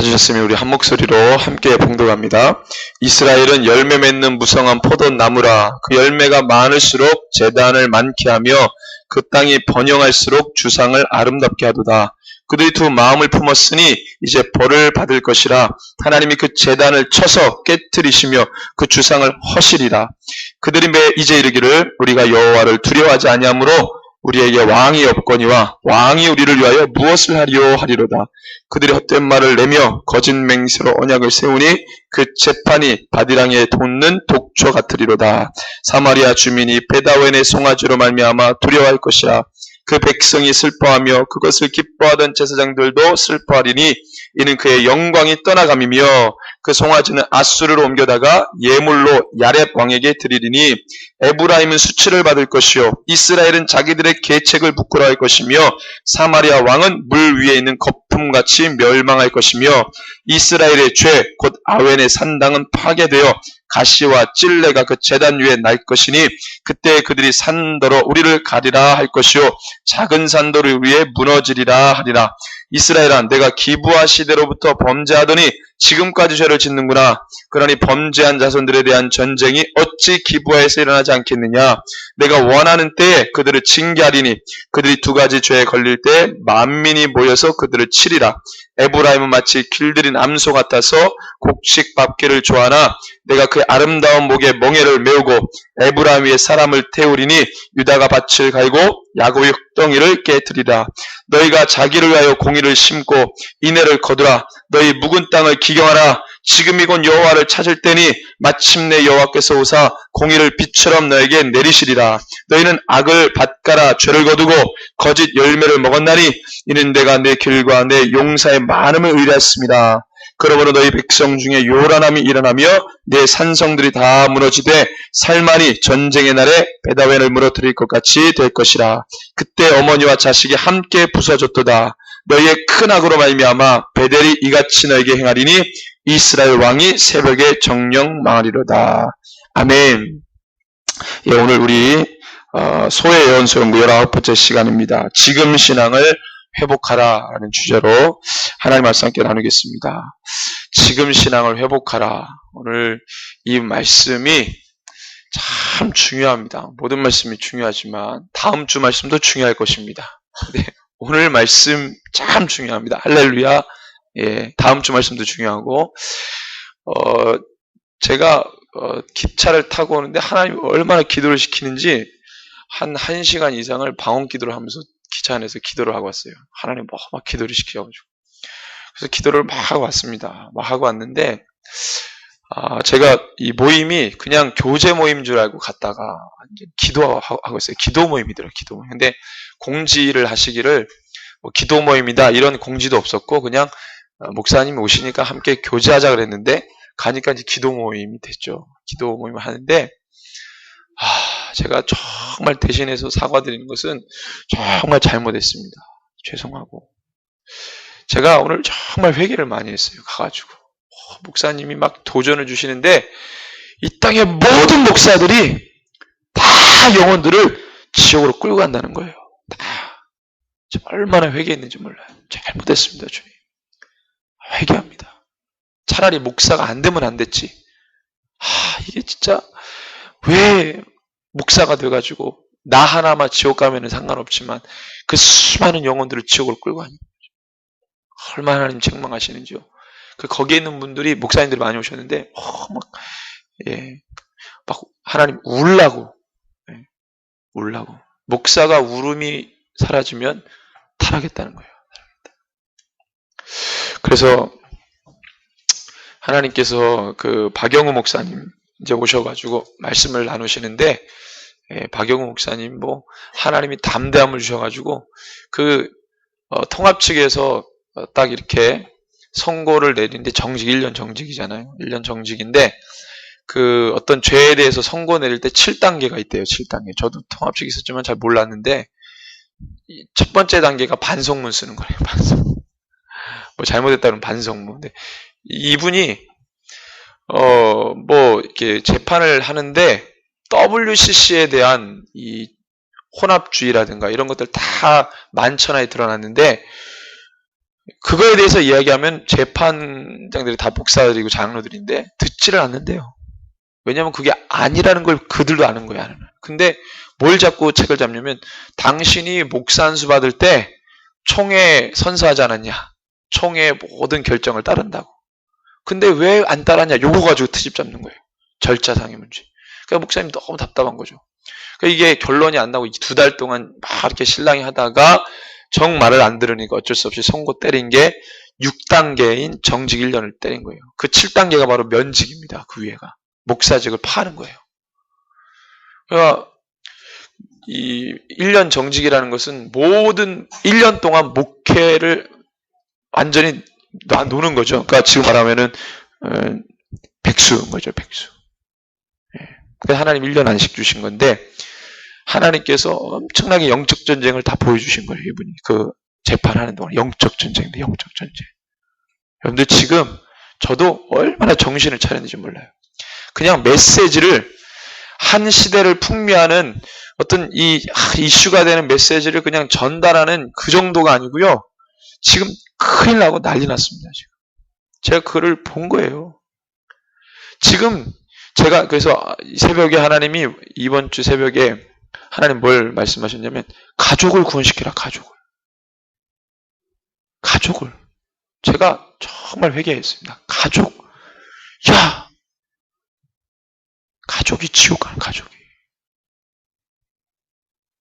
찾으셨으면 우리 한 목소리로 함께 봉독합니다. 이스라엘은 열매 맺는 무성한 포도나무라. 그 열매가 많을수록 제단을 많게 하며 그 땅이 번영할수록 주상을 아름답게 하도다. 그들이 두 마음을 품었으니 이제 벌을 받을 것이라. 하나님이 그 제단을 쳐서 깨뜨리시며 그 주상을 허시리라. 그들이 이제 이르기를 우리가 여호와를 두려워하지 아니하므로 우리에게 왕이 없거니와 왕이 우리를 위하여 무엇을 하리요 하리로다. 그들이 헛된 말을 내며 거짓 맹세로 언약을 세우니 그 재판이 바디랑에 돋는 독초 같으리로다. 사마리아 주민이 베다웬의 송아지로 말미암아 두려워할 것이라. 그 백성이 슬퍼하며 그것을 기뻐하던 제사장들도 슬퍼하리니 이는 그의 영광이 떠나감이며 그 송아지는 아수르로 옮겨다가 예물로 야렙 왕에게 드리리니 에브라임은 수치를 받을 것이요 이스라엘은 자기들의 계책을 부끄러워할 것이며 사마리아 왕은 물 위에 있는 거품같이 멸망할 것이며 이스라엘의 죄 곧 아웬의 산당은 파괴되어 가시와 찔레가 그 제단 위에 날 것이니 그때 그들이 산더러 우리를 가리라 할 것이요 작은 산더를 위에 무너지리라 하리라. 이스라엘아, 내가 기브아 시대로부터 범죄하더니 지금까지 죄를 짓는구나. 그러니 범죄한 자손들에 대한 전쟁이 어찌 기브아에서 일어나지 않겠느냐. 내가 원하는 때에 그들을 징계하리니 그들이 두 가지 죄에 걸릴 때 만민이 모여서 그들을 치리라. 에브라임은 마치 길들인 암소 같아서 곡식 밟기를 좋아하나 내가 그 아름다운 목에 멍에를 메우고 에브라임 위에 사람을 태우리니 유다가 밭을 갈고 야곱의 흙덩이를 깨뜨리라. 너희가 자기를 위하여 공의를 심고 인애를 거두라. 너희 묵은 땅을 기경하라. 지금이 곧 여호와를 찾을 때니 마침내 여호와께서 오사 공의를 빛처럼 너에게 내리시리라. 너희는 악을 밭가라 죄를 거두고 거짓 열매를 먹었나니 이는 내가 내 길과 내 용사의 많음을 의뢰했습니다. 그러므로 너희 백성 중에 요란함이 일어나며 내 산성들이 다 무너지되 살만이 전쟁의 날에 베다웬을 무너뜨릴 것 같이 될 것이라. 그때 어머니와 자식이 함께 부서졌도다. 너희의 큰 악으로 말미암아 베델이 이같이 너에게 행하리니 이스라엘 왕이 새벽에 정령 망하리로다. 아멘. 예, 오늘 우리 소의 예언서의 19번째 시간입니다. 지금 신앙을 회복하라라는 주제로 하나님 말씀 함께 나누겠습니다. 지금 신앙을 회복하라. 오늘 이 말씀이 참 중요합니다. 모든 말씀이 중요하지만 다음 주 말씀도 중요할 것입니다. 네, 오늘 말씀 참 중요합니다. 할렐루야. 예, 다음 주 말씀도 중요하고 제가 기차를 타고 오는데 하나님 얼마나 기도를 시키는지 한 1시간 이상을 방언 기도를 하면서 기차 안에서 기도를 하고 왔어요. 하나님 막 기도를 시켜가지고. 그래서 기도를 막 하고 왔습니다. 막 하고 왔는데, 제가 이 모임이 그냥 교제 모임인 줄 알고 갔다가 기도하고 있어요. 기도 모임이더라고요, 기도 모임. 근데 공지를 하시기를, 기도 모임이다, 이런 공지도 없었고, 그냥 목사님이 오시니까 함께 교제하자 그랬는데, 가니까 이제 기도 모임이 됐죠. 기도 모임을 하는데, 제가 정말 대신해서 사과드리는 것은 정말 잘못했습니다. 죄송하고. 제가 오늘 정말 회개를 많이 했어요. 가가지고. 목사님이 막 도전을 주시는데 이 땅의 모든 목사들이 다 영혼들을 지옥으로 끌고 간다는 거예요. 다. 얼마나 회개했는지 몰라요. 잘못했습니다, 주님. 회개합니다. 차라리 목사가 안 되면 안 됐지. 이게 진짜 왜 목사가 돼가지고 나 하나만 지옥 가면은 상관없지만 그 수많은 영혼들을 지옥으로 끌고 가는 거죠. 얼마나 하나님 책망하시는지요. 거기에 있는 분들이 목사님들이 많이 오셨는데 막 하나님 울라고 목사가 울음이 사라지면 타락했다는 거예요. 그래서 하나님께서 그 박영우 목사님 이제 오셔가지고 말씀을 나누시는데 박영우 목사님 하나님이 담대함을 주셔가지고 통합 측에서 딱 이렇게 선고를 내리는데 1년 정직이잖아요. 1년 정직인데 어떤 죄에 대해서 선고 내릴 때 7단계가 있대요. 7단계. 저도 통합 측에 있었지만 잘 몰랐는데 첫 번째 단계가 반성문 쓰는 거예요. 반성문. 잘못했다 그러면 반성문. 근데 이분이 이렇게 재판을 하는데 WCC에 대한 이 혼합주의라든가 이런 것들 다 만천하에 드러났는데 그거에 대해서 이야기하면 재판장들이 다 목사들이고 장로들인데 듣지를 않는데요. 왜냐하면 그게 아니라는 걸 그들도 아는 거야. 근데 뭘 자꾸 책을 잡냐면 당신이 목사 안수 받을 때 총회 선서하지 않았냐. 총회 모든 결정을 따른다고. 근데 왜 안 따랐냐. 요거 가지고 트집 잡는 거예요. 절차상의 문제. 그러니까 목사님 너무 답답한 거죠. 그러니까 이게 결론이 안 나고 2달 동안 막 이렇게 신랑이 하다가 정 말을 안 들으니까 어쩔 수 없이 선고 때린 게 6단계인 정직 1년을 때린 거예요. 그 7단계가 바로 면직입니다. 그 위에가. 목사직을 파는 거예요. 그러니까 이 1년 정직이라는 것은 모든 1년 동안 목회를 완전히 노는 거죠. 그러니까 지금 말하면은 백수인 거죠. 백수. 그래서 하나님 1년 안식 주신 건데 하나님께서 엄청나게 영적 전쟁을 다 보여주신 거예요. 이분이 그 재판하는 동안 영적 전쟁인데 영적 전쟁. 여러분들 지금 저도 얼마나 정신을 차렸는지 몰라요. 그냥 메시지를 한 시대를 풍미하는 어떤 이 이슈가 되는 메시지를 그냥 전달하는 그 정도가 아니고요. 지금 큰일 나고 난리 났습니다. 지금 제가 그걸 본 거예요. 지금 제가 그래서 새벽에 하나님이 이번 주 새벽에 하나님 뭘 말씀하셨냐면 가족을 구원시키라. 가족을 제가 정말 회개했습니다. 가족이 지옥 가는 가족이.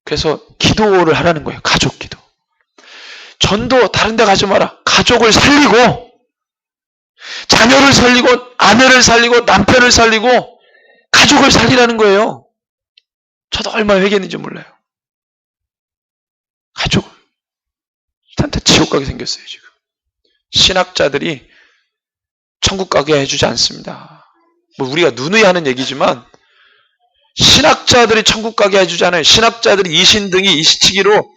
그래서 기도를 하라는 거예요. 가족 기도. 전도 다른 데 가지 마라. 가족을 살리고 자녀를 살리고 아내를 살리고 남편을 살리고 가족을 살리라는 거예요. 저도 얼마나 회개했는지 몰라요. 가족을. 일단 다 지옥 가게 생겼어요. 지금. 신학자들이 천국 가게 해주지 않습니다. 뭐 우리가 누누이 하는 얘기지만 신학자들이 천국 가게 해주지 않아요. 신학자들이 이신등이 이시치기로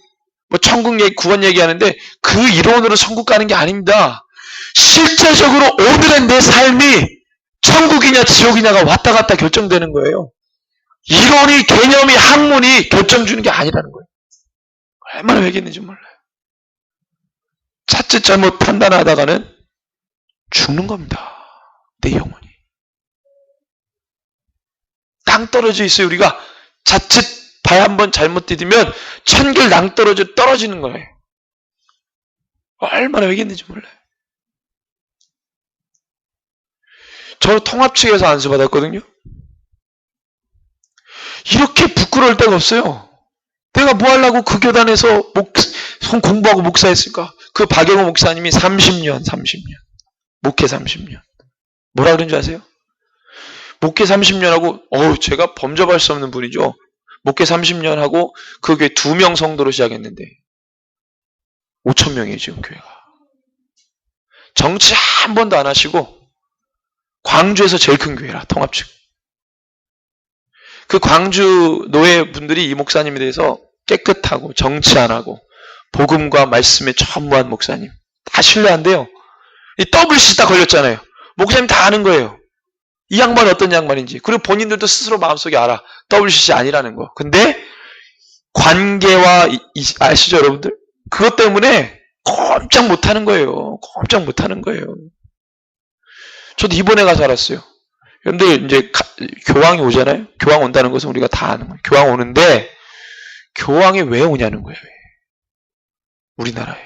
뭐 천국 얘기, 구원 얘기하는데 그 이론으로 천국 가는 게 아닙니다. 실제적으로 오늘의 내 삶이 천국이냐 지옥이냐가 왔다 갔다 결정되는 거예요. 이론이, 개념이, 학문이 결정주는 게 아니라는 거예요. 얼마나 회개했는지 몰라요. 자칫 잘못 판단하다가는 죽는 겁니다. 내 영혼이. 낭 떨어져 있어요. 우리가 자칫 발 한번 잘못 디디면 천길 낭 떨어지는 거예요. 얼마나 회개했는지 몰라요. 저 통합 측에서 안수 받았거든요. 이렇게 부끄러울 데가 없어요. 내가 뭐 하려고 그 교단에서 공부하고 목사했을까? 그 박영호 목사님이 30년. 목회 30년. 뭐라 그런 줄 아세요? 목회 30년 하고, 제가 범접할 수 없는 분이죠. 목회 30년 하고, 그 교회 2명 성도로 시작했는데, 5,000명이에요, 지금 교회가. 정치 한 번도 안 하시고, 광주에서 제일 큰 교회라, 통합측. 그 광주 노예분들이 이 목사님에 대해서 깨끗하고, 정치 안 하고, 복음과 말씀에 전무한 목사님. 다 신뢰한대요. 이 WC 다 걸렸잖아요. 목사님 다 아는 거예요. 이 양반이 어떤 양반인지. 그리고 본인들도 스스로 마음속에 알아. WCC 아니라는 거. 근데 관계와 아시죠 여러분들? 그것 때문에 꼼짝 못하는 거예요. 저도 이번에 가서 알았어요. 여러분들 이제 교황이 오잖아요. 교황 온다는 것은 우리가 다 아는 거예요. 교황 오는데 교황이 왜 오냐는 거예요. 우리나라에.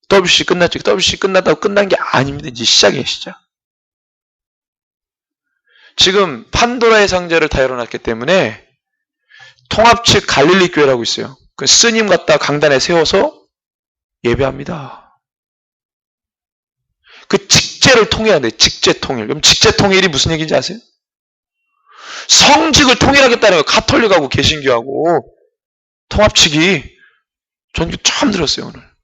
WCC 끝났죠. WCC 끝났다고 끝난 게 아닙니다. 이제 시작이에요. 시작. 지금 판도라의 상자를 다 열어놨기 때문에 통합측 갈릴리 교회라고 있어요. 그 스님 갖다 강단에 세워서 예배합니다. 그 직제를 통일해야 돼요. 직제 통일. 그럼 직제 통일이 무슨 얘기인지 아세요? 성직을 통일하겠다는 거예요. 가톨릭하고 개신교하고 통합측이 전 처음 들었어요. 오늘.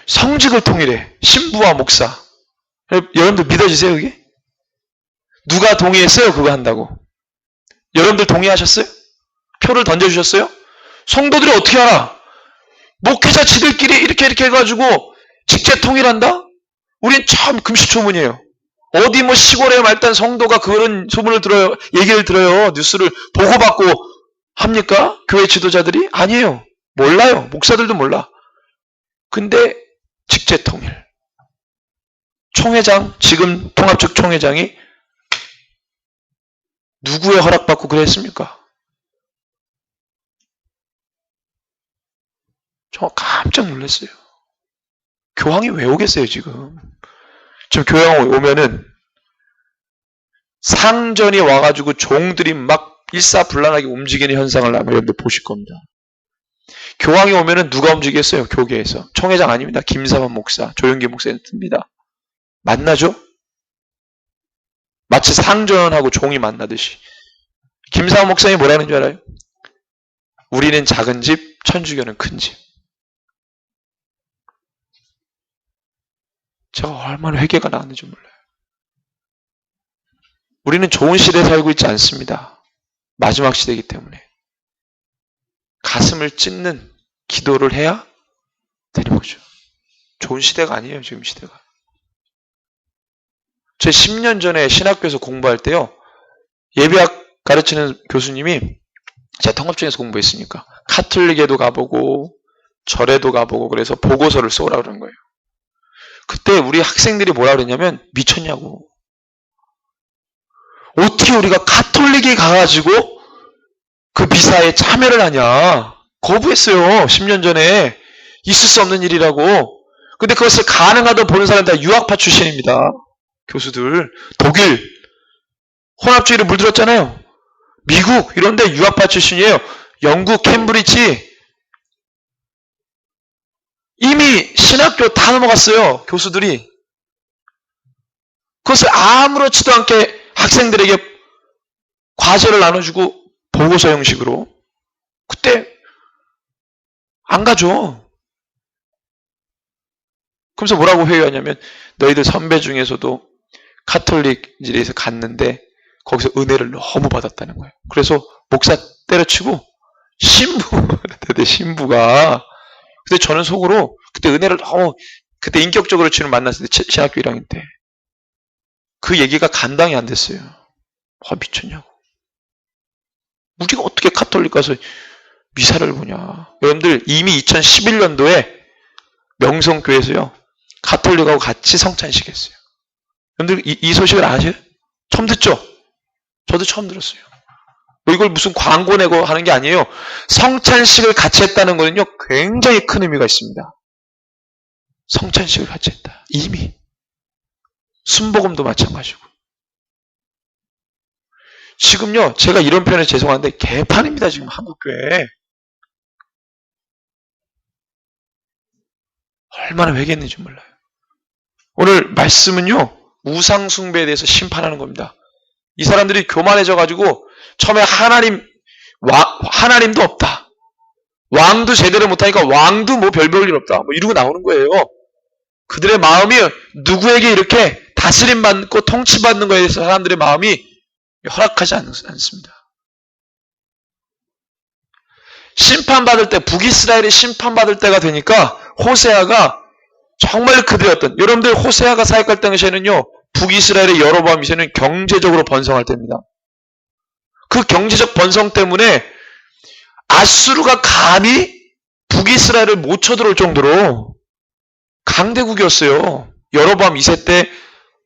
성직을 통일해. 신부와 목사. 여러분들 믿어지세요 그게? 누가 동의했어요? 그거 한다고. 여러분들 동의하셨어요? 표를 던져주셨어요? 성도들이 어떻게 알아? 목회자 지들끼리 이렇게 해가지고 직제 통일한다? 우린 참 금시초문이에요. 어디 뭐 시골에 말단 성도가 그런 소문을 들어요. 얘기를 들어요. 뉴스를 보고받고 합니까? 교회 지도자들이? 아니에요. 몰라요. 목사들도 몰라. 근데 직제통일. 총회장, 지금 통합측 총회장이 누구의 허락받고 그랬습니까? 저 깜짝 놀랐어요. 교황이 왜 오겠어요, 지금? 지금 교황 오면은 상전이 와가지고 종들이 막 일사불란하게 움직이는 현상을 아마 여러분들 보실 겁니다. 교황이 오면은 누가 움직이겠어요? 교계에서. 총회장 아닙니다. 김사만 목사, 조영기 목사입니다. 만나죠? 마치 상전하고 종이 만나듯이. 김사만 목사님이 뭐라는 줄 알아요? 우리는 작은 집, 천주교는 큰 집. 제가 얼마나 회개가 나왔는지 몰라요. 우리는 좋은 시대에 살고 있지 않습니다. 마지막 시대이기 때문에. 가슴을 찢는 기도를 해야 되는 거죠. 좋은 시대가 아니에요, 지금 시대가. 제 10년 전에 신학교에서 공부할 때요, 예배학 가르치는 교수님이, 제가 통합중에서 공부했으니까, 카톨릭에도 가보고, 절에도 가보고, 그래서 보고서를 써오라 그러는 거예요. 그때 우리 학생들이 뭐라 그랬냐면, 미쳤냐고. 어떻게 우리가 카톨릭에 가가지고 그 미사에 참여를 하냐. 거부했어요. 10년 전에. 있을 수 없는 일이라고. 근데 그것을 가능하다고 보는 사람 다 유학파 출신입니다. 교수들. 독일. 혼합주의를 물들었잖아요. 미국 이런 데 유학파 출신이에요. 영국 캠브리지. 이미 신학교 다 넘어갔어요. 교수들이. 그것을 아무렇지도 않게 학생들에게 과제를 나눠주고 보고서 형식으로. 그때 안 가죠. 그러면서 뭐라고 회유하냐면, 너희들 선배 중에서도 카톨릭에서 갔는데 거기서 은혜를 너무 받았다는 거예요. 그래서 목사 때려치고 신부가. 근데 저는 속으로 그때 은혜를 너무, 그때 인격적으로 주님 만났을 때, 신학교 1학년 때 그 얘기가 감당이 안 됐어요. 미쳤냐고. 우리가 어떻게 카톨릭 가서 미사를 보냐. 여러분들 이미 2011년도에 명성교회에서요, 카톨릭하고 같이 성찬식 했어요. 여러분들 이 소식을 아세요? 처음 듣죠? 저도 처음 들었어요. 이걸 무슨 광고 내고 하는 게 아니에요. 성찬식을 같이 했다는 거는요, 굉장히 큰 의미가 있습니다. 성찬식을 같이 했다. 이미. 순복음도 마찬가지고. 지금요, 제가 이런 표현에 죄송한데 개판입니다. 지금 한국교회. 얼마나 회개했는지 몰라요. 오늘 말씀은요, 우상 숭배에 대해서 심판하는 겁니다. 이 사람들이 교만해져가지고 처음에 하나님도 없다. 왕도 제대로 못하니까 왕도 뭐 별 볼 일 없다. 뭐 이러고 나오는 거예요. 그들의 마음이 누구에게 이렇게 다스림받고 통치받는 거에 대해서 사람들의 마음이 허락하지 않습니다. 심판받을 때, 북이스라엘이 심판받을 때가 되니까 호세아가 정말 그들의 여러분들 호세아가 사역할 당시에는요, 북이스라엘의 여로보암 2세는 경제적으로 번성할 때입니다. 그 경제적 번성 때문에 아수르가 감히 북이스라엘을 못 쳐들어올 정도로 강대국이었어요. 여로보암 2세 때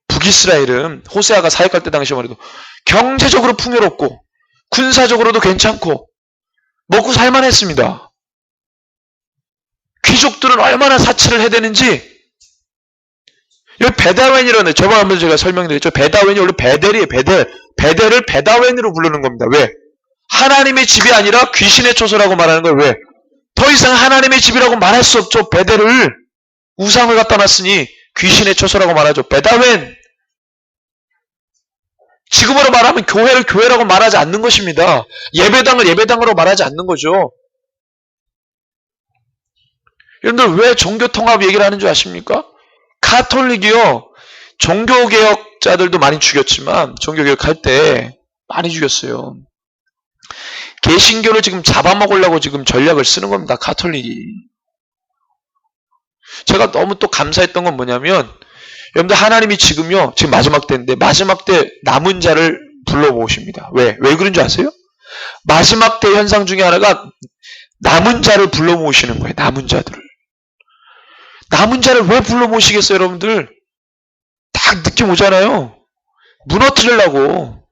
북이스라엘은 호세아가 사역할 때 당시에 말해도 경제적으로 풍요롭고 군사적으로도 괜찮고 먹고 살만했습니다. 귀족들은 얼마나 사치를 해대는지. 여기 베다웬이라는, 저번에 한번 제가 설명드렸죠. 베다웬이 원래 베델이에요. 베델을 베다웬으로 부르는 겁니다. 왜? 하나님의 집이 아니라 귀신의 초소라고 말하는 거예요. 왜? 더 이상 하나님의 집이라고 말할 수 없죠. 베델을 우상을 갖다 놨으니 귀신의 초소라고 말하죠. 베다웬. 지금으로 말하면 교회를 교회라고 말하지 않는 것입니다. 예배당을 예배당으로 말하지 않는 거죠. 여러분들 왜 종교통합 얘기를 하는 줄 아십니까? 카톨릭이요, 종교개혁자들도 많이 죽였지만, 종교개혁할 때 많이 죽였어요. 개신교를 지금 잡아먹으려고 지금 전략을 쓰는 겁니다. 카톨릭이. 제가 너무 또 감사했던 건 뭐냐면, 여러분들 하나님이 지금요, 지금 마지막 때인데 마지막 때 남은 자를 불러 모으십니다. 왜 그런 줄 아세요? 마지막 때 현상 중에 하나가 남은 자를 불러 모으시는 거예요. 남은 자들을. 남은 자를 왜 불러 모시겠어요, 여러분들? 딱 느낌 오잖아요. 무너뜨리려고.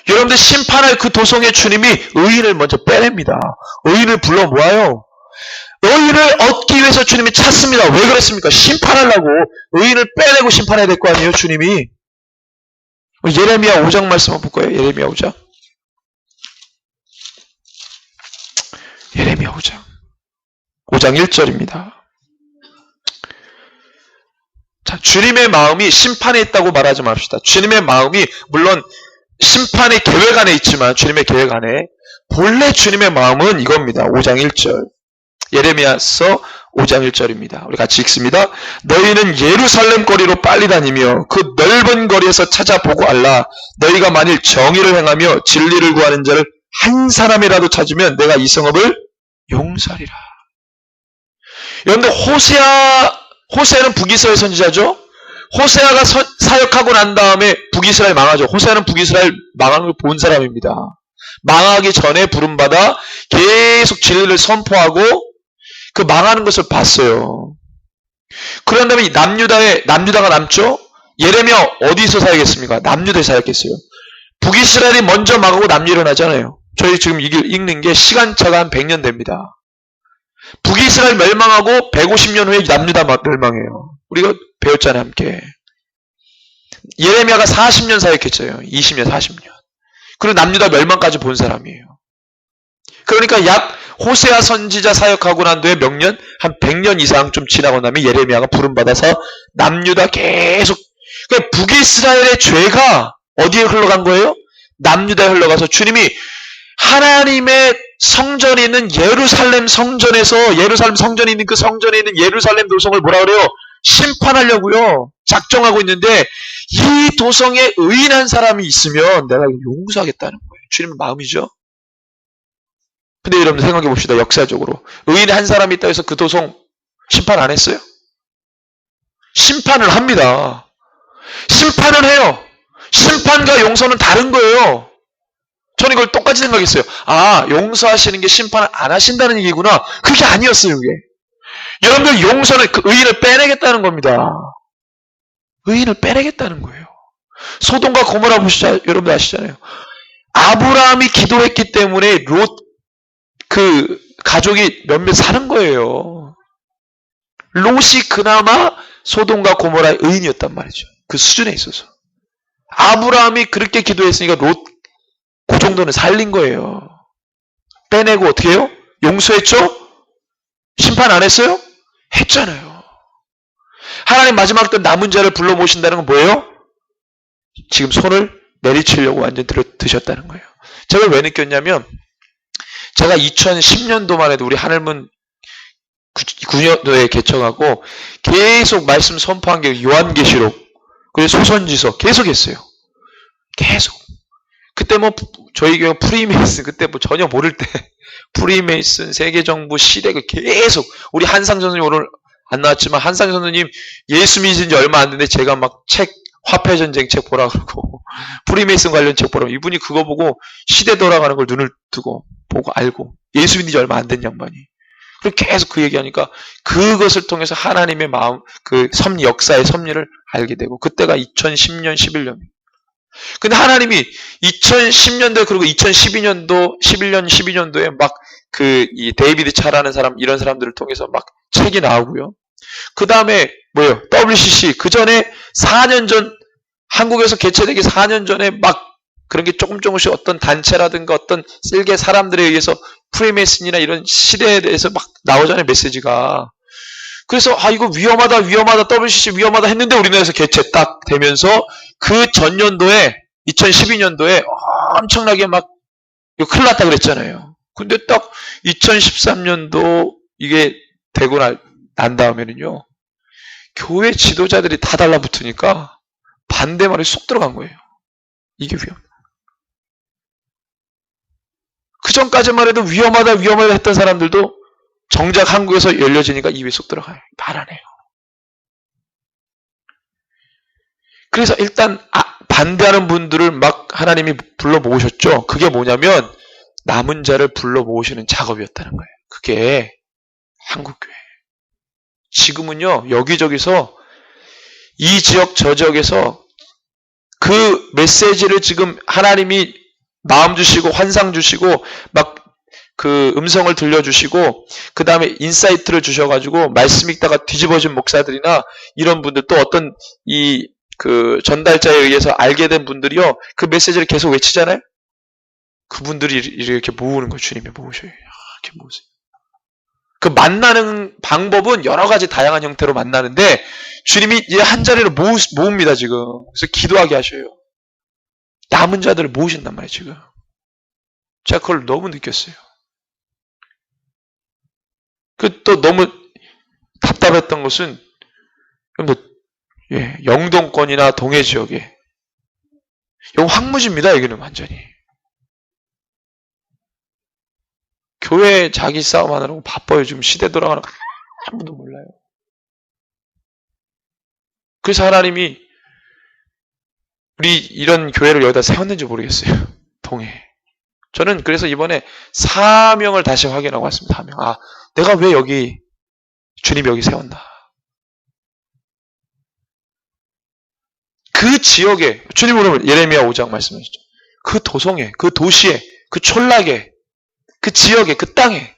여러분들 심판할 그 도성의 주님이 의인을 먼저 빼냅니다. 의인을 불러 모아요. 의인을 얻기 위해서 주님이 찾습니다. 왜 그랬습니까? 심판하려고. 의인을 빼내고 심판해야 될 거 아니에요, 주님이. 예레미야 5장 말씀 한번 볼까요? 예레미야 5장. 예레미야 5장. 5장 1절입니다. 자, 주님의 마음이 심판에 있다고 말하지 맙시다. 주님의 마음이 물론 심판의 계획 안에 있지만 주님의 계획 안에 본래 주님의 마음은 이겁니다. 5장 1절. 예레미야서 5장 1절입니다. 우리 같이 읽습니다. 너희는 예루살렘 거리로 빨리 다니며 그 넓은 거리에서 찾아보고 알라. 너희가 만일 정의를 행하며 진리를 구하는 자를 한 사람이라도 찾으면 내가 이 성읍을 용서하리라. 여러분들 호세아는 북이스라엘 선지자죠. 호세아가 사역하고 난 다음에 북이스라엘 망하죠. 호세아는 북이스라엘 망하는 걸 본 사람입니다. 망하기 전에 부름받아 계속 진리를 선포하고 그 망하는 것을 봤어요. 그런 다음에 남유다가 남죠. 예레미야 어디서 사역했습니까? 남유다에 사역했어요. 북이스라엘이 먼저 망하고 남유 일어나잖아요. 저희 지금 읽는 게 시간차가 한 100년 됩니다. 북이스라엘 멸망하고 150년 후에 남유다 멸망해요. 우리가 배웠잖아요, 함께. 예레미야가 40년 사역했어요. 20년, 40년. 그리고 남유다 멸망까지 본 사람이에요. 그러니까 약 호세아 선지자 사역하고 난 뒤에 몇 년? 한 100년 이상 좀 지나고 나면 예레미야가 부름받아서 남유다 계속. 그러니까 북이스라엘의 죄가 어디에 흘러간 거예요? 남유다에 흘러가서 주님이 하나님의 성전이 있는 예루살렘 성전에서 예루살렘 성전이 있는 그 성전에 있는 예루살렘 도성을 뭐라 그래요? 심판하려고요. 작정하고 있는데 이 도성에 의인한 사람이 있으면 내가 용서하겠다는 거예요. 주님의 마음이죠. 근데 여러분들 생각해 봅시다. 역사적으로. 의인 한 사람이 있다 해서 그 도성 심판 안 했어요? 심판을 합니다. 심판을 해요. 심판과 용서는 다른 거예요. 저는 이걸 똑같이 생각했어요. 아, 용서하시는 게 심판을 안 하신다는 얘기구나. 그게 아니었어요, 그게. 여러분들 용서는 그 의인을 빼내겠다는 겁니다. 의인을 빼내겠다는 거예요. 소돔과 고모라 보시죠. 여러분들 아시잖아요. 아브라함이 기도했기 때문에 그 가족이 몇몇 사는 거예요. 롯이 그나마 소돔과 고모라의 의인이었단 말이죠. 그 수준에 있어서. 아브라함이 그렇게 기도했으니까 그 정도는 살린 거예요. 빼내고 어떻게 해요? 용서했죠? 심판 안 했어요? 했잖아요. 하나님 마지막 때 남은 자를 불러 모신다는 건 뭐예요? 지금 손을 내리치려고 완전 드셨다는 거예요. 제가 왜 느꼈냐면 제가 2010년도만 해도 우리 하늘문 9년도에 개척하고 계속 말씀 선포한 게 요한계시록 그리고 소선지서 계속 했어요. 계속. 그때 뭐 저희 교회 프리메이슨 그때 뭐 전혀 모를 때 프리메이슨 세계정부 시대가 계속 우리 한상 선생님 오늘 안 나왔지만 한상 선생님 예수 믿은 지 얼마 안 됐는데 제가 막 책 화폐전쟁 책 보라 그러고 프리메이슨 관련 책 보라고 이분이 그거 보고 시대 돌아가는 걸 눈을 뜨고 보고 알고 예수 믿은 지 얼마 안 된 양반이 그리고 계속 그 얘기하니까 그것을 통해서 하나님의 마음 그 역사의 섭리를 알게 되고 그때가 2010년 11년 근데 하나님이 2010년도에 그리고 2012년도 11년 12년도에 막 이 데이비드 차라는 사람 이런 사람들을 통해서 막 책이 나오고요. 그 다음에 뭐예요? WCC 그 전에 4년 전 한국에서 개최되기 4년 전에 막 그런 게 조금씩 어떤 단체라든가 어떤 쓸개 사람들에 의해서 프리메이슨이나 이런 시대에 대해서 막 나오잖아요 메시지가. 그래서 이거 위험하다 WCC 위험하다 했는데 우리나라에서 개최 딱 되면서 그 전년도에 2012년도에 엄청나게 막 이거 큰일 났다 그랬잖아요. 근데 딱 2013년도 이게 되고 난 다음에는요. 교회 지도자들이 다 달라붙으니까 반대말이 쏙 들어간 거예요. 이게 위험하다. 그 전까지만 해도 위험하다 했던 사람들도 정작 한국에서 열려지니까 입에 쏙 들어가요. 말 안 해요. 그래서 일단 반대하는 분들을 막 하나님이 불러 모으셨죠. 그게 뭐냐면 남은 자를 불러 모으시는 작업이었다는 거예요. 그게 한국교회. 지금은요, 여기저기서 이 지역 저 지역에서 그 메시지를 지금 하나님이 마음 주시고 환상 주시고 막 그 음성을 들려주시고 그 다음에 인사이트를 주셔가지고 말씀 읽다가 뒤집어진 목사들이나 이런 분들 또 어떤 이 그 전달자에 의해서 알게 된 분들이요, 그 메시지를 계속 외치잖아요. 그분들이 이렇게 모으는 거예요. 주님이 모으셔요. 이렇게 모으세요. 그 만나는 방법은 여러 가지 다양한 형태로 만나는데 주님이 이제 한 자리로 모읍니다 지금. 그래서 기도하게 하셔요. 남은 자들을 모으신단 말이에요 지금. 제가 그걸 너무 느꼈어요. 그 또 너무 답답했던 것은 뭐 영동권이나 동해 지역에 이거 황무지입니다. 여기는 완전히. 교회 자기 싸움 하느라고 바빠요. 지금 시대 돌아가는 거 아무도 몰라요. 그래서 하나님이 우리 이런 교회를 여기다 세웠는지 모르겠어요. 동해. 저는 그래서 이번에 사명을 다시 확인하고 왔습니다. 사명. 아, 내가 왜 여기 주님이 여기 세웠나. 그 지역에 주님 오늘 예레미야 5장 말씀하시죠. 그 도성에, 그 도시에, 그 촌락에, 그 지역에, 그 땅에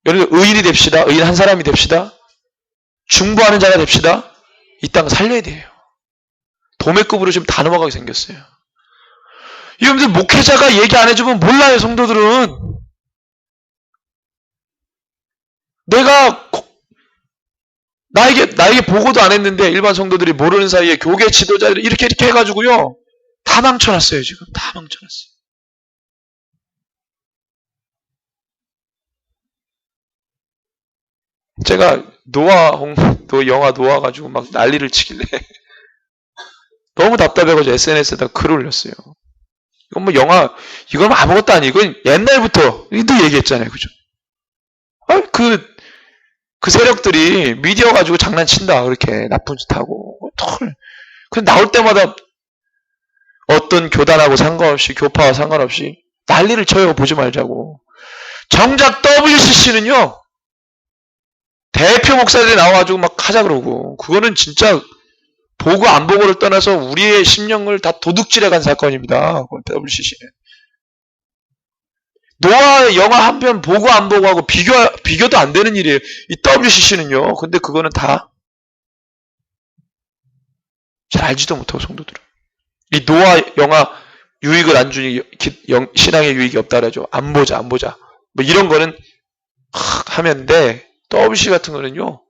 여러분 의인이 됩시다. 의인 한 사람이 됩시다. 중보하는 자가 됩시다. 이 땅 살려야 돼요. 도매급으로 지금 다 넘어가게 생겼어요. 여러분들 목회자가 얘기 안 해주면 몰라요. 성도들은. 내가 나에게 보고도 안 했는데 일반 성도들이 모르는 사이에 교계 지도자들이 이렇게 해가지고요. 다 망쳐놨어요. 지금 다 망쳐놨어요. 제가 영화 노아 가지고 막 난리를 치길래 너무 답답해가지고 SNS에다 글을 올렸어요. 이건 뭐 이건 아무것도 아니고 옛날부터 또 얘기했잖아요. 그죠? 그 세력들이 미디어 가지고 장난친다. 그렇게 나쁜 짓 하고. 그 나올 때마다 어떤 교단하고 상관없이, 교파와 상관없이 난리를 쳐요. 보지 말자고. 정작 WCC는요, 대표 목사들이 나와가지고 막 하자 그러고, 그거는 진짜 보고 안 보고를 떠나서 우리의 심령을 다 도둑질해 간 사건입니다. WCC는. 노아의 영화 한 편 보고 안 보고 하고 비교도 안 되는 일이에요. 이 WCC는요. 근데 그거는 다 잘 알지도 못하고 성도들은. 이 노아 영화 유익을 안 주니 신앙의 유익이 없다 그러죠. 안 보자. 뭐 이런 거는 하면 돼. WCC 같은 거는요.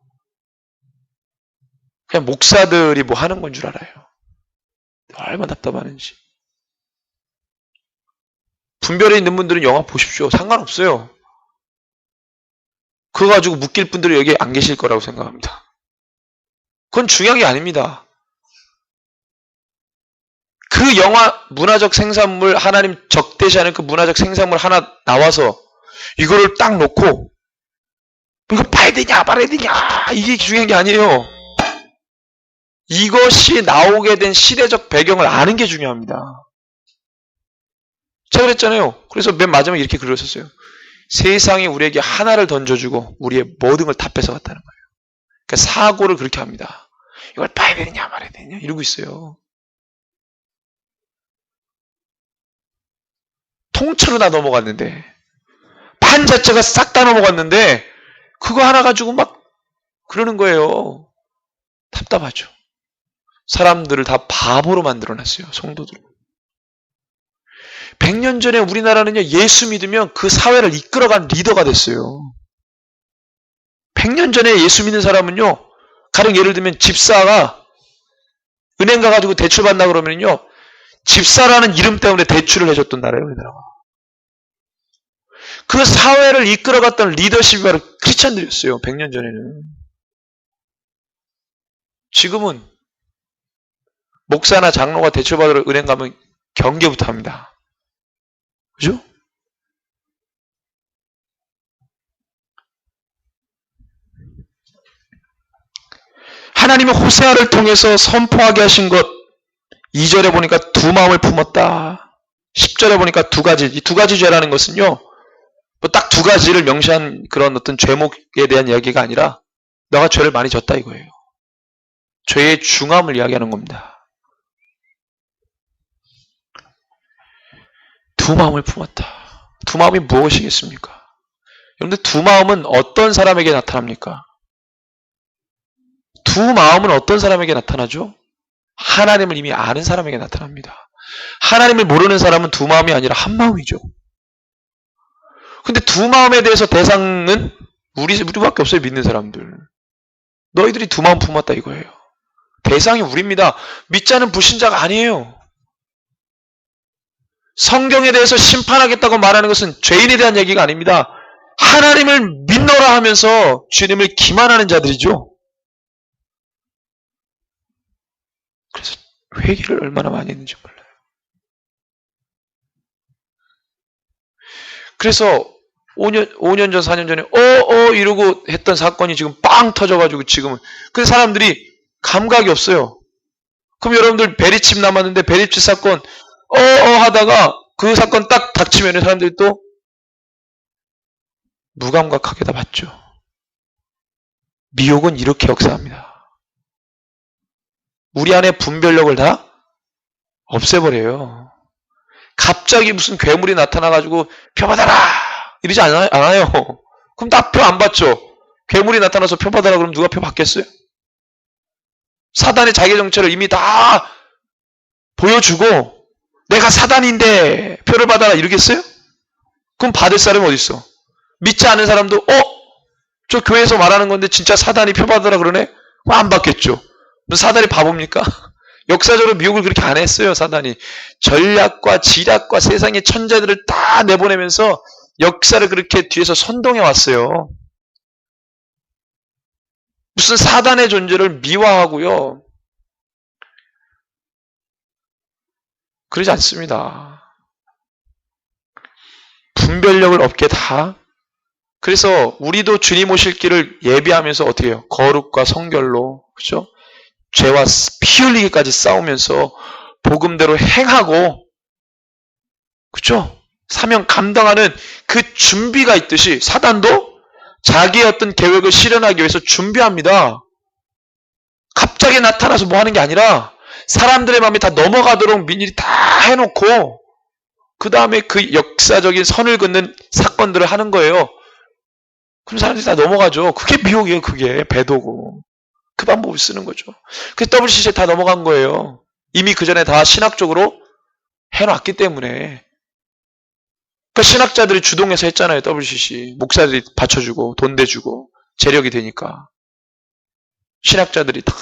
그냥 목사들이 뭐 하는 건 줄 알아요. 얼마나 답답하는지. 분별에 있는 분들은 영화 보십시오. 상관없어요. 그거 가지고 묶일 분들이 여기 안 계실 거라고 생각합니다. 그건 중요한 게 아닙니다. 그 영화 문화적 생산물 하나님 적대시하는 그 문화적 생산물 하나 나와서 이거를 딱 놓고 이거 봐야 되냐 말아야 되냐 이게 중요한 게 아니에요. 이것이 나오게 된 시대적 배경을 아는 게 중요합니다. 제가 그랬잖아요. 그래서 맨 마지막에 이렇게 글을 썼어요. 세상이 우리에게 하나를 던져주고 우리의 모든 걸 다 뺏어갔다는 거예요. 그러니까 사고를 그렇게 합니다. 이걸 봐야 되느냐 말아야 되느냐 이러고 있어요. 통째로 다 넘어갔는데 판 자체가 싹 다 넘어갔는데 그거 하나 가지고 막 그러는 거예요. 답답하죠. 사람들을 다 바보로 만들어놨어요. 성도들. 100년 전에 우리나라는요. 예수 믿으면 그 사회를 이끌어간 리더가 됐어요. 100년 전에 예수 믿는 사람은요. 가령 예를 들면 집사가 은행 가가지고 대출 받나 그러면요. 집사라는 이름 때문에 대출을 해줬던 나라예요. 우리나라가. 그 사회를 이끌어갔던 리더십이 바로 크리스찬들이었어요. 100년 전에는. 지금은 목사나 장로가 대출 받으러 은행 가면 경계부터 합니다. 그죠? 하나님은 호세아를 통해서 선포하게 하신 것 2절에 보니까 두 마음을 품었다. 10절에 보니까 두 가지. 이 두 가지 죄라는 것은요. 뭐 딱 두 가지를 명시한 그런 어떤 죄목에 대한 이야기가 아니라 너가 죄를 많이 졌다 이거예요. 죄의 중함을 이야기하는 겁니다. 두 마음을 품었다. 두 마음이 무엇이겠습니까? 여러분들 두 마음은 어떤 사람에게 나타납니까? 두 마음은 어떤 사람에게 나타나죠? 하나님을 이미 아는 사람에게 나타납니다. 하나님을 모르는 사람은 두 마음이 아니라 한 마음이죠. 근데 두 마음에 대해서 대상은 우리밖에 없어요. 믿는 사람들. 너희들이 두 마음 품었다 이거예요. 대상이 우리입니다. 믿지 않은 불신자가 아니에요. 성경에 대해서 심판하겠다고 말하는 것은 죄인에 대한 얘기가 아닙니다. 하나님을 믿노라 하면서 주님을 기만하는 자들이죠. 그래서 회개를 얼마나 많이 했는지 몰라요. 그래서 5년 전, 4년 전에 이러고 했던 사건이 지금 빵 터져가지고 지금은 그 사람들이 감각이 없어요. 그럼 여러분들 베리칩 남았는데 베리칩 사건 하다가 그 사건 딱 닥치면 사람들이 또 무감각하게 다 봤죠. 미혹은 이렇게 역사합니다. 우리 안에 분별력을 다 없애버려요. 갑자기 무슨 괴물이 나타나가지고 표 받아라 이러지 않아요. 그럼 다 표 안 받죠. 괴물이 나타나서 표 받아라 그러면 누가 표 받겠어요? 사단의 자기 정체를 이미 다 보여주고 내가 사단인데 표를 받아라 이러겠어요? 그럼 받을 사람이 어디 있어? 믿지 않은 사람도 저 교회에서 말하는 건데 진짜 사단이 표 받아라 그러네? 안 받겠죠. 사단이 바보입니까? 역사적으로 미혹을 그렇게 안 했어요. 사단이 전략과 지략과 세상의 천재들을 다 내보내면서 역사를 그렇게 뒤에서 선동해 왔어요. 무슨 사단의 존재를 미화하고요. 그러지 않습니다. 분별력을 없게 다. 그래서 우리도 주님 오실 길을 예비하면서 어떻게 해요? 거룩과 성결로, 그죠? 죄와 피 흘리기까지 싸우면서 복음대로 행하고, 그죠? 사명 감당하는 그 준비가 있듯이 사단도 자기의 어떤 계획을 실현하기 위해서 준비합니다. 갑자기 나타나서 뭐 하는 게 아니라 사람들의 마음이 다 넘어가도록 미리 다 해놓고 그 다음에 그 역사적인 선을 긋는 사건들을 하는 거예요. 그럼 사람들이 다 넘어가죠. 그게 미혹이에요. 그게 배도고. 그 방법을 쓰는 거죠. 그래서 WCC에 다 넘어간 거예요. 이미 그 전에 다 신학적으로 해놨기 때문에. 그러니까 신학자들이 주동해서 했잖아요. WCC. 목사들이 받쳐주고 돈 대주고 재력이 되니까. 신학자들이 다.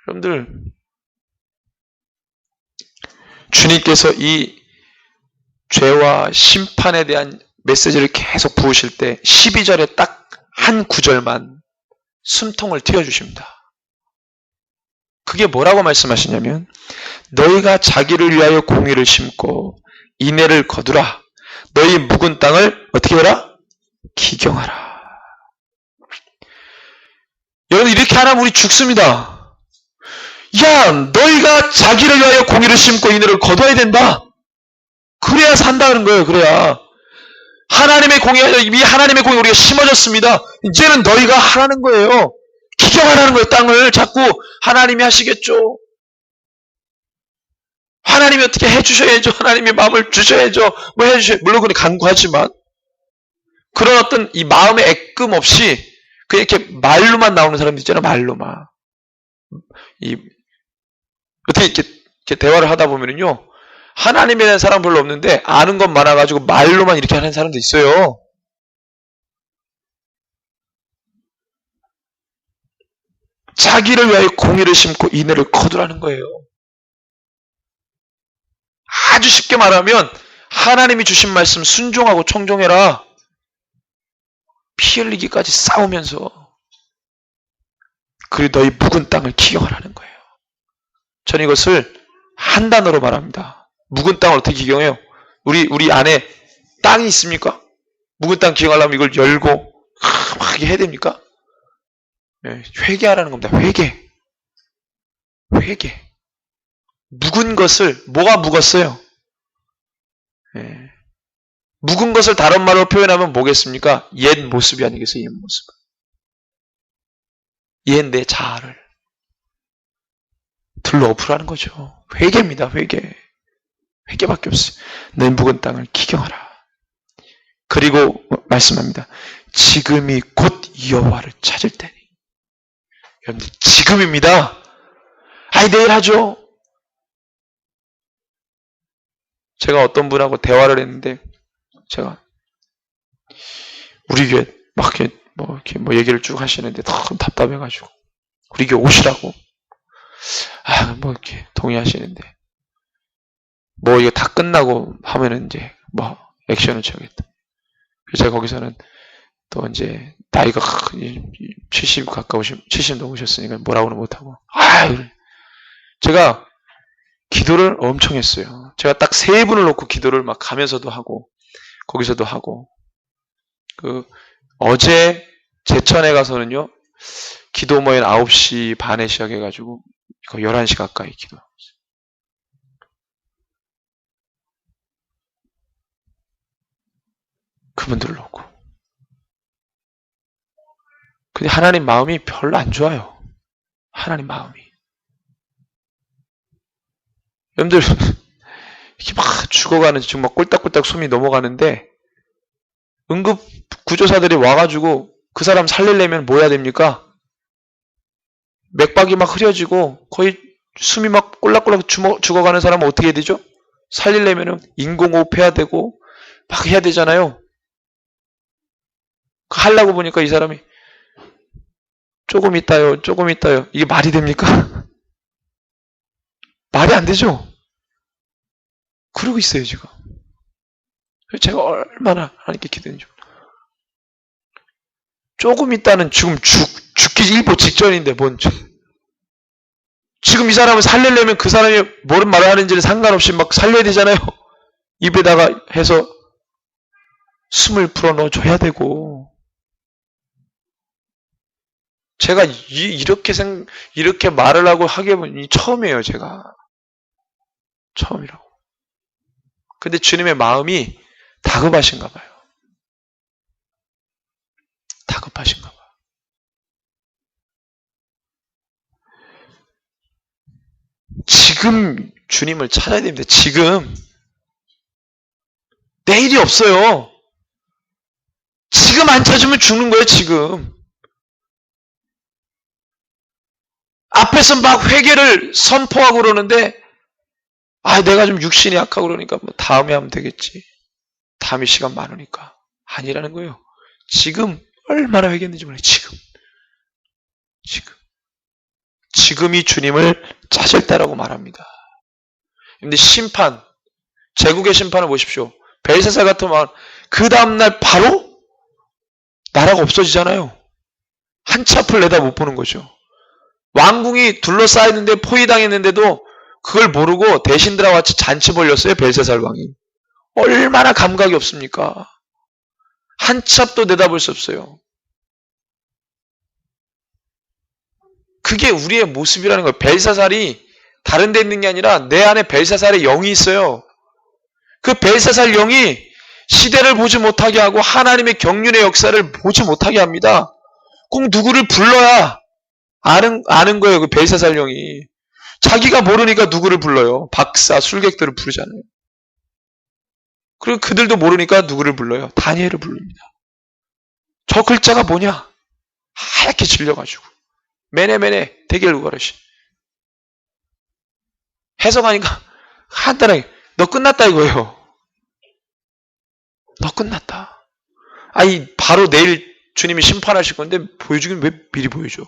여러분들 주님께서 이 죄와 심판에 대한 메시지를 계속 부으실 때 12절에 딱 한 구절만 숨통을 트여주십니다. 그게 뭐라고 말씀하시냐면 너희가 자기를 위하여 공의를 심고 인애를 거두라. 너희 묵은 땅을 어떻게 해라? 기경하라. 여러분 이렇게 안 하면 우리 죽습니다. 야, 너희가 자기를 위하여 공의를 심고 인애를 거둬야 된다. 그래야 산다는 거예요. 그래야. 하나님의 공의가 이미 하나님의 공의 우리가 심어졌습니다. 이제는 너희가 하라는 거예요. 기경하라는 거예요. 땅을 자꾸 하나님이 하시겠죠. 하나님이 어떻게 해주셔야죠. 하나님의 마음을 주셔야죠. 뭐 해주셔야죠. 물론 그건 간구하지만 그런 어떤 이 마음의 애끔 없이 그냥 이렇게 말로만 나오는 사람들 있잖아요. 말로만. 어떻게 이렇게 대화를 하다 보면은요. 하나님에 대한 사람 별로 없는데 아는 것 많아가지고 말로만 이렇게 하는 사람도 있어요. 자기를 위하여 공의를 심고 인애를 거두라는 거예요. 아주 쉽게 말하면 하나님이 주신 말씀 순종하고 청종해라. 피 흘리기까지 싸우면서 그리고 너희 묵은 땅을 기경하라는 거예요. 저는 이것을 한 단어로 말합니다. 묵은 땅을 어떻게 기경해요? 우리 안에 땅이 있습니까? 묵은 땅 기경하려면 이걸 열고 막 해야 됩니까? 네, 회개하라는 겁니다. 회개. 묵은 것을 뭐가 묵었어요? 네. 묵은 것을 다른 말로 표현하면 뭐겠습니까? 옛 모습이 아니겠어요? 옛 모습. 옛 내 자아를 들러 엎으라는 거죠. 회개입니다. 회개. 회개밖에 없어요. 내 묵은 땅을 기경하라. 그리고 말씀합니다. 지금이 곧 여호와를 찾을 때니. 여러분들 지금입니다. 아니 내일 하죠. 제가 어떤 분하고 대화를 했는데 제가 우리 교회 막 이렇게 얘기를 쭉 하시는데 너무 답답해가지고 우리 교회 오시라고 이렇게 동의하시는데 이거 다 끝나고 하면은 이제 액션을 취하겠다. 그래서 제가 거기서는 또 이제 나이가 70 가까우신 70 넘으셨으니까 뭐라고는 못하고 제가 기도를 엄청 했어요. 제가 딱 3분을 놓고 기도를 막 가면서도 하고 거기서도 하고 어제 제천에 가서는요 기도 모임 9시 반에 시작해가지고 11시 가까이 기도하고 있어요. 그분들을 놓고. 근데 하나님 마음이 별로 안 좋아요. 하나님 마음이. 여러분들 이렇게 막 죽어가는 지금 막 꼴딱꼴딱 숨이 넘어가는데 응급 구조사들이 와가지고 그 사람 살리려면 뭐 해야 됩니까? 맥박이 막 흐려지고 거의 숨이 막 꼴락꼴락 죽어가는 사람은 어떻게 해야 되죠? 살리려면 인공호흡 해야 되고 막 해야 되잖아요. 하려고 보니까 이 사람이 조금 있다요. 이게 말이 됩니까? 말이 안 되죠? 그러고 있어요, 지금. 제가 얼마나 하나님께 기도했는지. 조금 있다는 지금 죽기 일보 직전인데, 지금 이 사람을 살리려면 그 사람이 뭐를 말하는지를 상관없이 막 살려야 되잖아요. 입에다가 해서 숨을 불어 넣어줘야 되고. 제가 이렇게 말을 하고 하게 보니 처음이에요, 제가. 처음이라고. 근데 주님의 마음이 다급하신가 봐요. 다급하신가 봐요. 지금 주님을 찾아야 됩니다. 지금. 내일이 없어요. 지금 안 찾으면 죽는 거예요, 지금. 앞에서 막 회개를 선포하고 그러는데 내가 좀 육신이 약하고 그러니까 다음에 하면 되겠지. 다음에 시간 많으니까. 아니라는 거예요. 지금 얼마나 회개했는지 몰라요. 지금. 지금이 주님을 찾을 때라고 말합니다. 근데 심판, 제국의 심판을 보십시오. 벨사살 같으면 그 다음날 바로 나라가 없어지잖아요. 한치 앞을 내다 못 보는 거죠. 왕궁이 둘러싸였는데 포위당했는데도 그걸 모르고 대신들하고 같이 잔치 벌렸어요. 벨사살 왕이. 얼마나 감각이 없습니까? 한치 앞도 내다볼 수 없어요. 그게 우리의 모습이라는 거예요. 벨사살이 다른 데 있는 게 아니라 내 안에 벨사살의 영이 있어요. 그 벨사살 영이 시대를 보지 못하게 하고 하나님의 경륜의 역사를 보지 못하게 합니다. 꼭 누구를 불러야 아는 거예요. 그 벨사살 영이. 자기가 모르니까 누구를 불러요. 박사, 술객들을 부르잖아요. 그리고 그들도 모르니까 누구를 불러요. 다니엘을 부릅니다. 저 글자가 뭐냐? 하얗게 질려가지고. 메네메네 대결구가르시. 해석하니까 간단하게 너 끝났다 이거예요. 너 끝났다. 바로 내일 주님이 심판하실 건데 보여주긴 왜 미리 보여줘?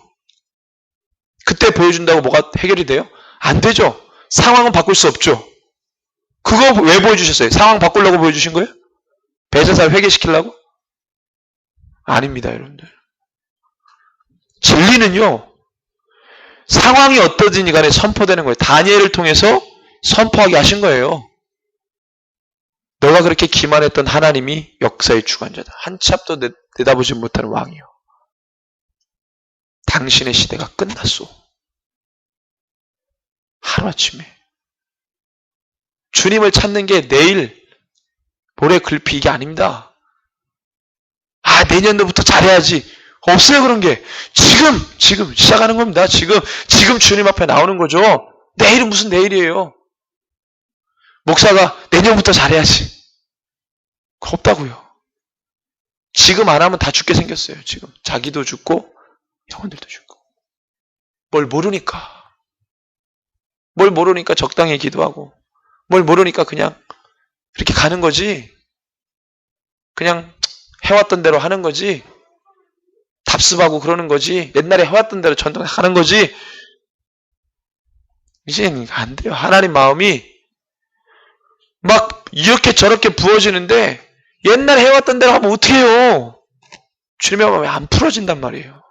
그때 보여준다고 뭐가 해결이 돼요? 안 되죠. 상황은 바꿀 수 없죠. 그거 왜 보여주셨어요? 상황 바꾸려고 보여주신 거예요? 벨사살 회개시키려고? 아닙니다, 여러분들. 진리는요, 상황이 어떠든지 간에 선포되는 거예요. 다니엘을 통해서 선포하게 하신 거예요. 너가 그렇게 기만했던 하나님이 역사의 주관자다. 한치 앞도 내다보지 못하는 왕이요. 당신의 시대가 끝났소. 하루아침에. 주님을 찾는 게 내일 모래 긁기 이게 아닙니다. 내년도부터 잘해야지. 없어요, 그런 게. 지금 시작하는 겁니다. 지금 주님 앞에 나오는 거죠. 내일은 무슨 내일이에요. 목사가 내년부터 잘해야지. 그거 없다고요. 지금 안 하면 다 죽게 생겼어요. 지금 자기도 죽고 영혼들도 죽고. 뭘 모르니까 적당히 기도하고, 뭘 모르니까 그냥 이렇게 가는 거지. 그냥 해왔던 대로 하는 거지. 답습하고 그러는 거지. 옛날에 해왔던 대로 전도하는 거지. 이제는 안 돼요. 하나님 마음이 막 이렇게 저렇게 부어지는데 옛날에 해왔던 대로 하면 어떻게 해요? 주님의 마음이 안 풀어진단 말이에요.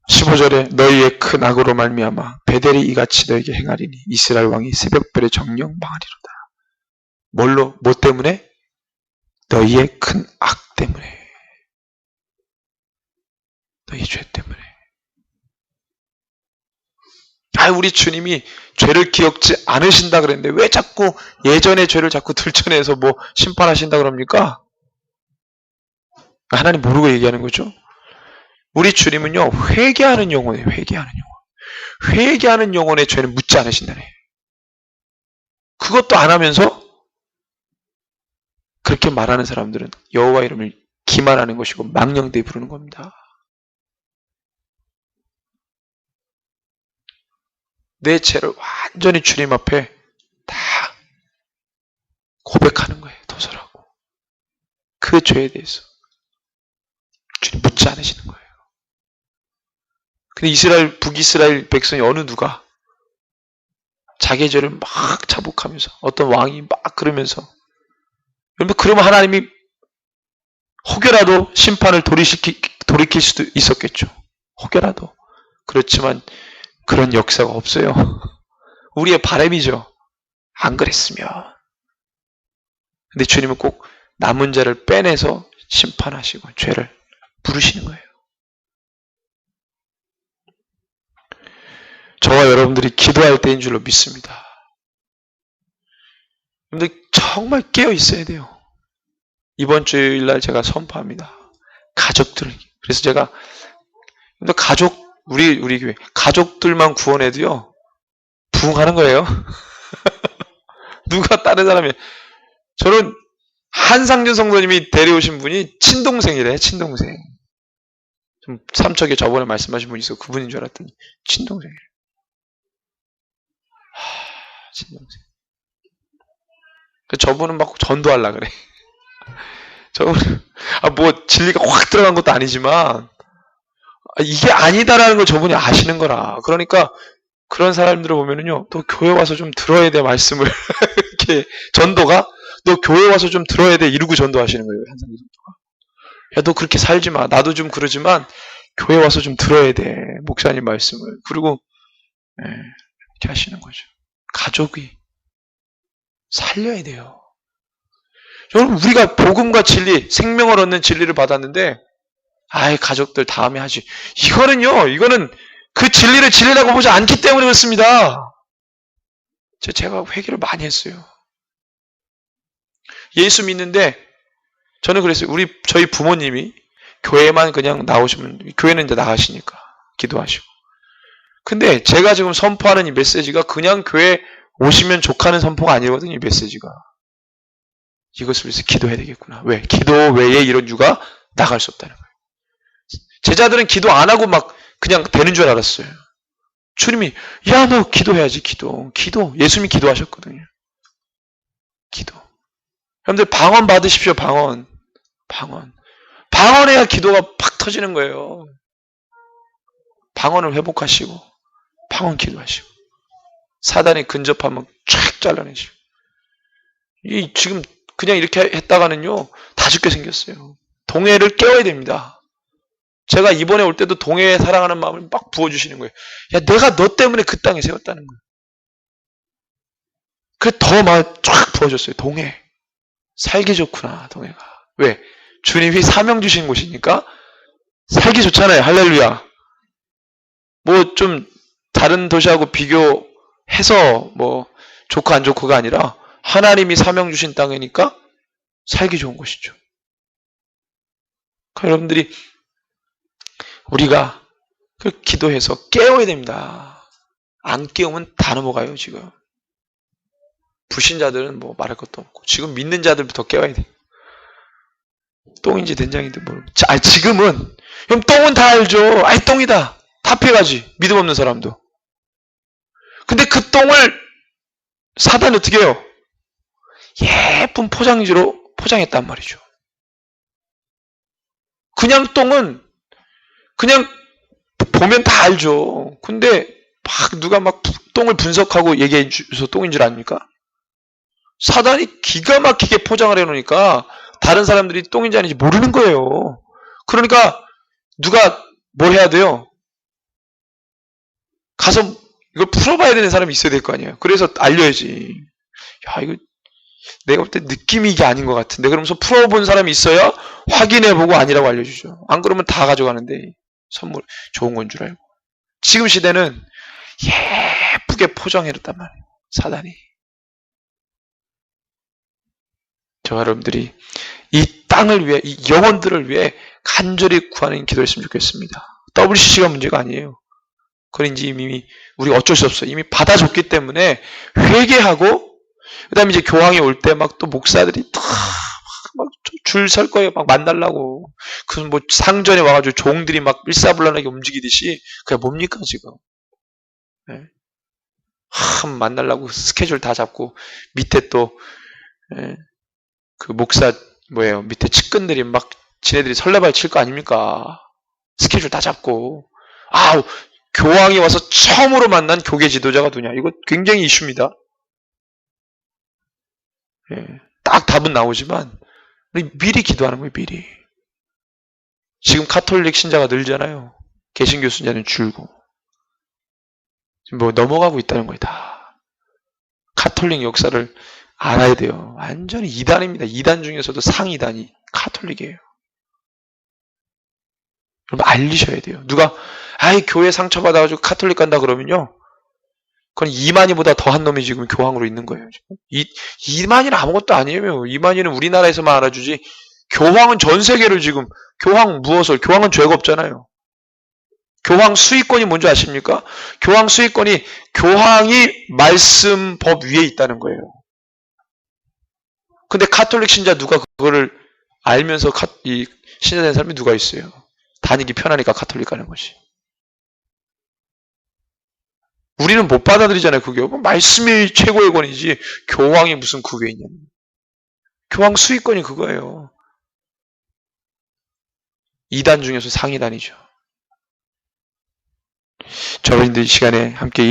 (15절에) 너희의 큰 악으로 말미암아 베델이 이같이 너에게 행하리니 이스라엘 왕이 새벽별의 정령 망하리로다. 뭐 때문에? 너희의 큰 악 때문에. 너희 죄 때문에. 우리 주님이 죄를 기억지 않으신다 그랬는데 왜 자꾸 예전의 죄를 자꾸 들춰내서 뭐 심판하신다 그럽니까? 하나님 모르고 얘기하는 거죠. 우리 주님은요, 회개하는 영혼이에요. 회개하는 영혼의 죄는 묻지 않으신다네. 그것도 안 하면서 그렇게 말하는 사람들은 여호와 이름을 기만하는 것이고 망령되이 부르는 겁니다. 내 죄를 완전히 주님 앞에 다 고백하는 거예요. 도설하고. 그 죄에 대해서 주님 묻지 않으시는 거예요. 근데 북이스라엘 백성이 어느 누가 자기의 죄를 막 자복하면서 어떤 왕이 막 그러면서 여러분 그러면 하나님이 혹여라도 심판을 돌이킬 수도 있었겠죠. 혹여라도. 그렇지만 그런 역사가 없어요. 우리의 바람이죠. 안 그랬으면. 근데 주님은 꼭 남은 자를 빼내서 심판하시고 죄를 부르시는 거예요. 저와 여러분들이 기도할 때인 줄로 믿습니다. 여러분들 정말 깨어 있어야 돼요. 이번 주일날 제가 선포합니다. 그래서 제가 우리 교회 가족들만 구원해도요 부흥하는 거예요. 누가 다른 사람이 저는 한상준 성도님이 데려오신 분이 친동생이래. 친동생. 좀 삼척에 저번에 말씀하신 분이 있어. 그분인 줄 알았더니 친동생이래. 친동생. 저분은 막 전도하려고 그래. 저분은 뭐 진리가 확 들어간 것도 아니지만 이게 아니다라는 걸 저분이 아시는 거라. 그러니까 그런 사람들을 보면은요, 또 교회 와서 좀 들어야 돼 말씀을 이렇게 전도가 너 교회 와서 좀 들어야 돼 이러고 전도하시는 거예요. 한상규 전도가. 야, 너 그렇게 살지 마. 나도 좀 그러지만 교회 와서 좀 들어야 돼 목사님 말씀을. 그리고 이렇게 하시는 거죠. 가족이 살려야 돼요. 여러분 우리가 복음과 진리, 생명을 얻는 진리를 받았는데 가족들 다음에 하지. 이거는 그 진리를 진리라고 보지 않기 때문에 그렇습니다. 제가 회개를 많이 했어요. 예수 믿는데 저는 그랬어요. 저희 부모님이 교회만 그냥 나오시면 교회는 이제 나가시니까 기도하시고. 근데 제가 지금 선포하는 이 메시지가 그냥 교회 오시면 족하는 선포가 아니거든요. 이 메시지가. 이것을 위해서 기도해야 되겠구나. 왜? 기도 외에 이런 유가 나갈 수 없다는 거예요. 제자들은 기도 안 하고 막 그냥 되는 줄 알았어요. 주님이 야 너 기도해야지. 기도. 예수님이 기도하셨거든요. 기도. 여러분들 방언 받으십시오. 방언. 방언해야 기도가 팍 터지는 거예요. 방언을 회복하시고 방언 기도하시고 사단이 근접하면 쫙 잘라내시고 지금 그냥 이렇게 했다가는요 다 죽게 생겼어요. 동해를 깨워야 됩니다. 제가 이번에 올 때도 동해에 사랑하는 마음을 막 부어주시는 거예요. 야 내가 너 때문에 그 땅에 세웠다는 거예요. 그래 더 막 쫙 부어줬어요. 동해. 살기 좋구나 동해가. 왜? 주님이 사명 주신 곳이니까 살기 좋잖아요. 할렐루야. 뭐 좀 다른 도시하고 비교해서 뭐 좋고 안 좋고가 아니라 하나님이 사명 주신 땅이니까 살기 좋은 곳이죠. 그러니까 여러분들이 우리가 그 기도해서 깨워야 됩니다. 안 깨우면 다 넘어가요, 지금. 불신자들은 뭐 말할 것도 없고 지금 믿는 자들부터 깨워야 돼. 똥인지 된장인지 모르고. 지금은 형 똥은 다 알죠. 아이 똥이다. 다 피해가지. 믿음 없는 사람도. 근데 그 똥을 사단이 어떻게 해요? 예쁜 포장지로 포장했단 말이죠. 그냥 똥은 그냥 보면 다 알죠. 근데 막 누가 막 똥을 분석하고 얘기해 줘서 똥인 줄 아닙니까? 사단이 기가 막히게 포장을 해놓으니까 다른 사람들이 똥인지 아닌지 모르는 거예요. 그러니까 누가 뭘 해야 돼요? 가서 이걸 풀어봐야 되는 사람이 있어야 될 거 아니에요. 그래서 알려야지. 야, 이거 내가 볼 때 느낌이 이게 아닌 것 같은데. 그러면서 풀어본 사람이 있어야 확인해보고 아니라고 알려주죠. 안 그러면 다 가져가는데 선물 좋은 건 줄 알고. 지금 시대는 예쁘게 포장해놨단 말이에요. 사단이. 저와 여러분들이 이 땅을 위해, 이 영혼들을 위해 간절히 구하는 기도했으면 좋겠습니다. WCC가 문제가 아니에요. 그건 이제 이미 우리가 어쩔 수 없어요. 이미 받아줬기 때문에 회개하고, 그 다음에 이제 교황이 올 때 막 또 목사들이 막 줄 설 거예요. 막 만나려고. 그 뭐 상전에 와가지고 종들이 막 일사불란하게 움직이듯이 그게 뭡니까 지금? 네. 만나려고 스케줄 다 잡고 밑에 또 그 목사 뭐예요? 밑에 측근들이 막 지네들이 설레발 칠 거 아닙니까? 스케줄 다 잡고. 교황이 와서 처음으로 만난 교계 지도자가 누구냐? 이거 굉장히 이슈입니다. 딱 답은 나오지만 미리 기도하는 거예요. 미리. 지금 카톨릭 신자가 늘잖아요. 개신교 신자는 줄고. 지금 뭐 넘어가고 있다는 거예요. 다. 카톨릭 역사를 알아야 돼요. 완전히 이단입니다. 이단 중에서도 상이단이 카톨릭이에요. 여러분 알리셔야 돼요. 누가 교회 상처받아가지고 카톨릭 간다 그러면요. 그건 이만희보다 더한 놈이 지금 교황으로 있는 거예요. 지금. 이만희는 아무것도 아니에요. 이만희는 우리나라에서만 알아주지. 교황은 전 세계를 지금 교황 무엇을? 교황은 죄가 없잖아요. 교황 수익권이 뭔지 아십니까? 교황 수익권이 교황이 말씀 법 위에 있다는 거예요. 근데 카톨릭 신자 누가 그거를 알면서 이 신자 된 사람이 누가 있어요? 다니기 편하니까 카톨릭 가는 거지. 우리는 못 받아들이잖아요. 그게 말씀이 최고의 권이지 교황이 무슨 그게 있냐. 교황 수익권이 그거예요. 2단 중에서 상위단이죠. 저희들 이 시간에 함께